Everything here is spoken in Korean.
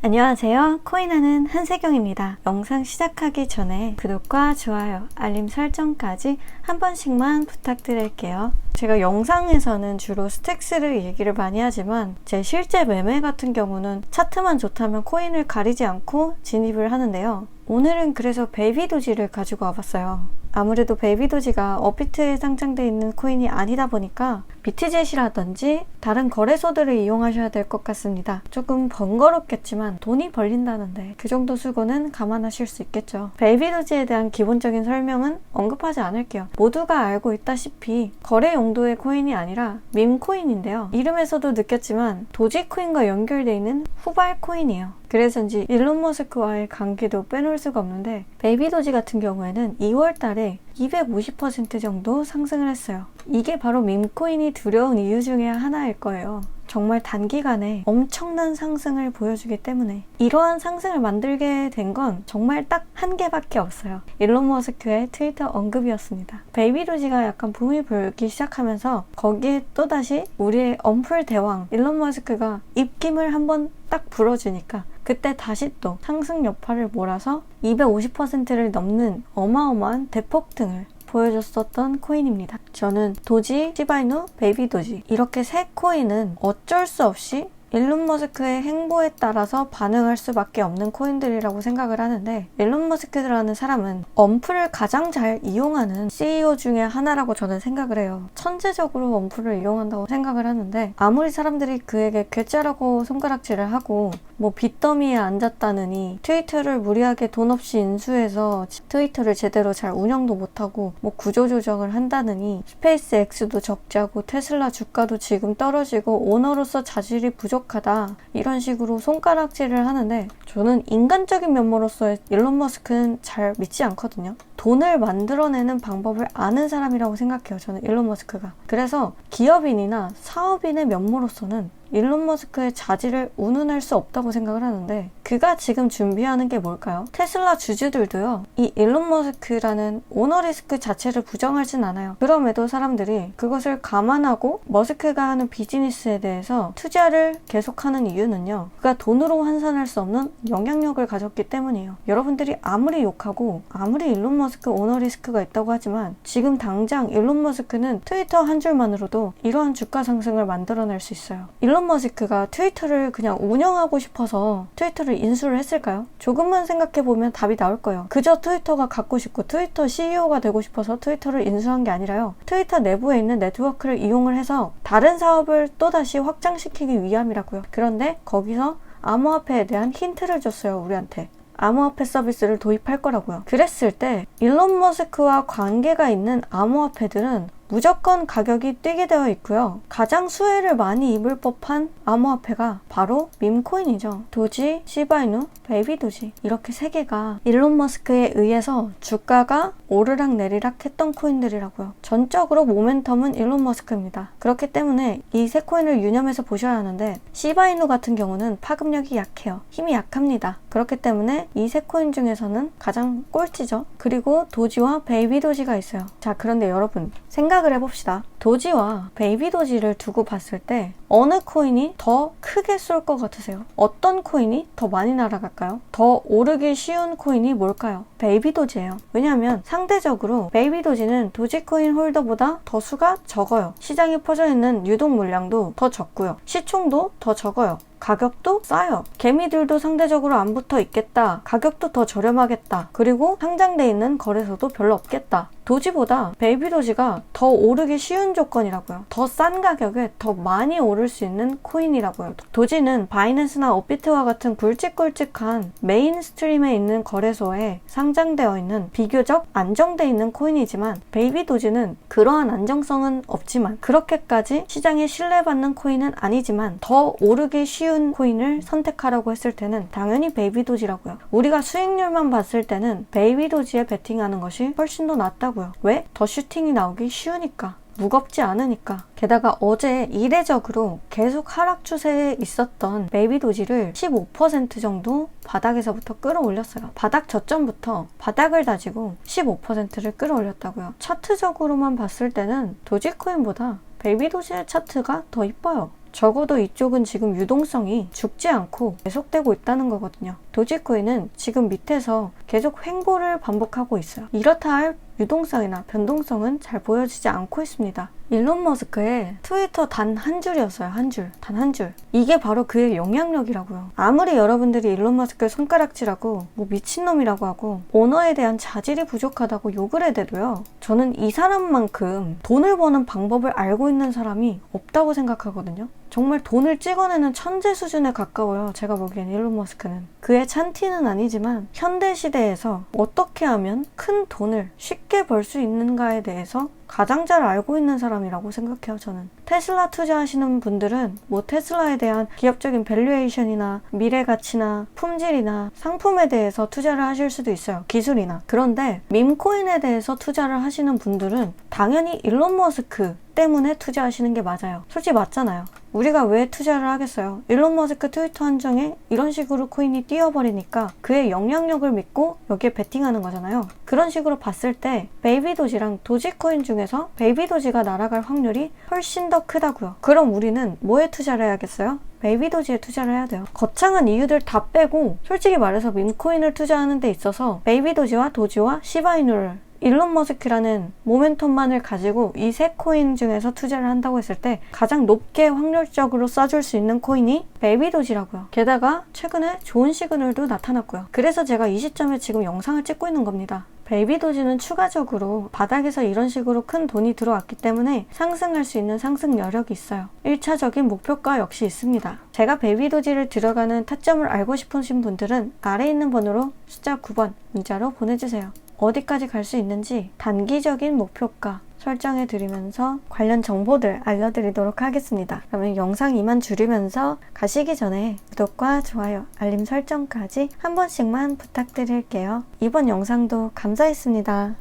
안녕하세요. 코인하는 한세경입니다. 영상 시작하기 전에 구독과 좋아요, 알림 설정까지 한 번씩만 부탁드릴게요. 제가 영상에서는 주로 스택스를 얘기를 많이 하지만 제 실제 매매 같은 경우는 차트만 좋다면 코인을 가리지 않고 진입을 하는데요. 오늘은 그래서 베이비도지를 가지고 와봤어요. 아무래도 베이비도지가 업비트에 상장되어 있는 코인이 아니다 보니까 비트젯이라든지 다른 거래소들을 이용하셔야 될 것 같습니다. 조금 번거롭겠지만 돈이 벌린다는데 그 정도 수고는 감안하실 수 있겠죠. 베이비도지에 대한 기본적인 설명은 언급하지 않을게요. 모두가 알고 있다시피 거래 용도의 코인이 아니라 밈코인인데요. 이름에서도 느꼈지만 도지코인과 연결되어 있는 후발 코인이에요. 그래서인지 일론 머스크와의 관계도 빼놓을 수가 없는데 베이비도지 같은 경우에는 2월 달에 250% 정도 상승을 했어요. 이게 바로 밈코인이 두려운 이유 중에 하나일 거예요. 정말 단기간에 엄청난 상승을 보여주기 때문에 이러한 상승을 만들게 된 건 정말 딱 한 개밖에 없어요. 일론 머스크의 트위터 언급이었습니다. 베이비도지가 약간 붐이 불기 시작하면서 거기에 또다시 우리의 언플 대왕 일론 머스크가 입김을 한번 딱 불어주니까 그때 다시 또 상승 여파를 몰아서 250%를 넘는 어마어마한 대폭등을 보여줬었던 코인입니다. 저는 도지, 시바이누, 베이비도지 이렇게 세 코인은 어쩔 수 없이 일론 머스크의 행보에 따라서 반응할 수밖에 없는 코인들이라고 생각을 하는데 일론 머스크라는 사람은 언플을 가장 잘 이용하는 CEO 중에 하나라고 저는 생각을 해요. 천재적으로 언플을 이용한다고 생각을 하는데 아무리 사람들이 그에게 괴짜라고 손가락질을 하고 뭐 빚더미에 앉았다느니 트위터를 무리하게 돈 없이 인수해서 트위터를 제대로 잘 운영도 못하고 뭐 구조조정을 한다느니 스페이스 X도 적자고 테슬라 주가도 지금 떨어지고 오너로서 자질이 부족하다 이런 식으로 손가락질을 하는데 저는 인간적인 면모로서의 일론 머스크는 잘 믿지 않거든요. 돈을 만들어내는 방법을 아는 사람이라고 생각해요. 저는 일론 머스크가. 그래서 기업인이나 사업인의 면모로서는 일론 머스크의 자질을 운운할 수 없다고 생각을 하는데 그가 지금 준비하는 게 뭘까요? 테슬라 주주들도요. 이 일론 머스크라는 오너 리스크 자체를 부정하진 않아요. 그럼에도 사람들이 그것을 감안하고 머스크가 하는 비즈니스에 대해서 투자를 계속하는 이유는요. 그가 돈으로 환산할 수 없는 영향력을 가졌기 때문이에요. 여러분들이 아무리 욕하고 아무리 일론 머스크 오너 리스크가 있다고 하지만 지금 당장 일론 머스크는 트위터 한 줄만으로도 이러한 주가 상승을 만들어낼 수 있어요. 일론 머스크가 트위터를 그냥 운영하고 싶어서 트위터를 인수를 했을까요? 조금만 생각해보면 답이 나올 거예요. 그저 트위터가 갖고 싶고 트위터 CEO가 되고 싶어서 트위터를 인수한 게 아니라요. 트위터 내부에 있는 네트워크를 이용을 해서 다른 사업을 또다시 확장시키기 위함이라고요. 그런데 거기서 암호화폐에 대한 힌트를 줬어요, 우리한테. 암호화폐 서비스를 도입할 거라고요. 그랬을 때 일론 머스크와 관계가 있는 암호화폐들은 무조건 가격이 뛰게 되어 있고요. 가장 수혜를 많이 입을 법한 암호화폐가 바로 밈코인이죠. 도지, 시바이누, 베이비도지 이렇게 세 개가 일론 머스크에 의해서 주가가 오르락 내리락 했던 코인들이라고요. 전적으로 모멘텀은 일론 머스크입니다. 그렇기 때문에 이 세 코인을 유념해서 보셔야 하는데 시바이누 같은 경우는 파급력이 약해요. 힘이 약합니다. 그렇기 때문에 이 세 코인 중에서는 가장 꼴찌죠. 그리고 도지와 베이비도지가 있어요. 자, 그런데 여러분 생각을 해봅시다. 도지와 베이비도지를 두고 봤을 때 어느 코인이 더 크게 쏠 것 같으세요? 어떤 코인이 더 많이 날아갈까요? 더 오르기 쉬운 코인이 뭘까요? 베이비도지예요. 왜냐하면 상대적으로 베이비도지는 도지코인 홀더보다 더 수가 적어요. 시장에 퍼져있는 유동 물량도 더 적고요. 시총도 더 적어요. 가격도 싸요. 개미들도 상대적으로 안 붙어 있겠다. 가격도 더 저렴하겠다. 그리고 상장돼 있는 거래소도 별로 없겠다. 도지보다 베이비도지가 더 오르기 쉬운 조건이라고요. 더 싼 가격에 더 많이 오를 수 있는 코인이라고요. 도지는 바이낸스나 업비트와 같은 굵직굵직한 메인스트림에 있는 거래소에 상장되어 있는 비교적 안정돼 있는 코인이지만 베이비도지는 그러한 안정성은 없지만 그렇게까지 시장에 신뢰받는 코인은 아니지만 더 오르기 쉬운 코인을 선택하라고 했을 때는 당연히 베이비도지라고요. 우리가 수익률만 봤을 때는 베이비도지에 베팅하는 것이 훨씬 더 낫다고요. 왜? 더 슈팅이 나오기 쉬우니까. 무겁지 않으니까. 게다가 어제 이례적으로 계속 하락 추세에 있었던 베이비도지를 15% 정도 바닥에서부터 끌어올렸어요. 바닥 저점부터 바닥을 다지고 15%를 끌어올렸다고요. 차트적으로만 봤을 때는 도지코인보다 베이비도지의 차트가 더 이뻐요. 적어도 이쪽은 지금 유동성이 죽지 않고 계속되고 있다는 거거든요. 도지코인은 지금 밑에서 계속 횡보를 반복하고 있어요. 이렇다 할 유동성이나 변동성은 잘 보여지지 않고 있습니다. 일론 머스크의 트위터 단 한 줄이었어요. 한 줄. 단 한 줄. 이게 바로 그의 영향력이라고요. 아무리 여러분들이 일론 머스크를 손가락질하고 미친놈이라고 하고 오너에 대한 자질이 부족하다고 욕을 해대도요. 저는 이 사람만큼 돈을 버는 방법을 알고 있는 사람이 없다고 생각하거든요. 정말 돈을 찍어내는 천재 수준에 가까워요. 제가 보기엔 일론 머스크는. 그의 찬티는 아니지만 현대시대에서 어떻게 하면 큰 돈을 쉽게 벌 수 있는가에 대해서 가장 잘 알고 있는 사람이라고 생각해요. 저는. 테슬라 투자하시는 분들은 테슬라에 대한 기업적인 밸류에이션이나 미래 가치나 품질이나 상품에 대해서 투자를 하실 수도 있어요. 기술이나. 그런데 밈코인에 대해서 투자를 하시는 분들은 당연히 일론 머스크 때문에 투자하시는 게 맞아요. 솔직히 맞잖아요. 우리가 왜 투자를 하겠어요? 일론 머스크 트위터 한정에 이런 식으로 코인이 뛰어버리니까 그의 영향력을 믿고 여기에 베팅하는 거잖아요. 그런 식으로 봤을 때 베이비 도지랑 도지코인 중에서 베이비 도지가 날아갈 확률이 훨씬 더 크다고요. 그럼 우리는 뭐에 투자를 해야겠어요? 베이비 도지에 투자를 해야 돼요. 거창한 이유들 다 빼고 솔직히 말해서 밈코인을 투자하는 데 있어서 베이비 도지와 도지와 시바이누를 일론 머스크라는 모멘텀만을 가지고 이 세 코인 중에서 투자를 한다고 했을 때 가장 높게 확률적으로 써줄 수 있는 코인이 베이비 도지라고요. 게다가 최근에 좋은 시그널도 나타났고요. 그래서 제가 이 시점에 지금 영상을 찍고 있는 겁니다. 베이비 도지는 추가적으로 바닥에서 이런 식으로 큰 돈이 들어왔기 때문에 상승할 수 있는 상승 여력이 있어요. 1차적인 목표가 역시 있습니다. 제가 베이비 도지를 들어가는 타점을 알고 싶으신 분들은 아래에 있는 번호로 숫자 9번 문자로 보내주세요. 어디까지 갈 수 있는지 단기적인 목표가 설정해 드리면서 관련 정보들 알려드리도록 하겠습니다. 그러면 영상 이만 줄이면서 가시기 전에 구독과 좋아요, 알림 설정까지 한 번씩만 부탁드릴게요. 이번 영상도 감사했습니다.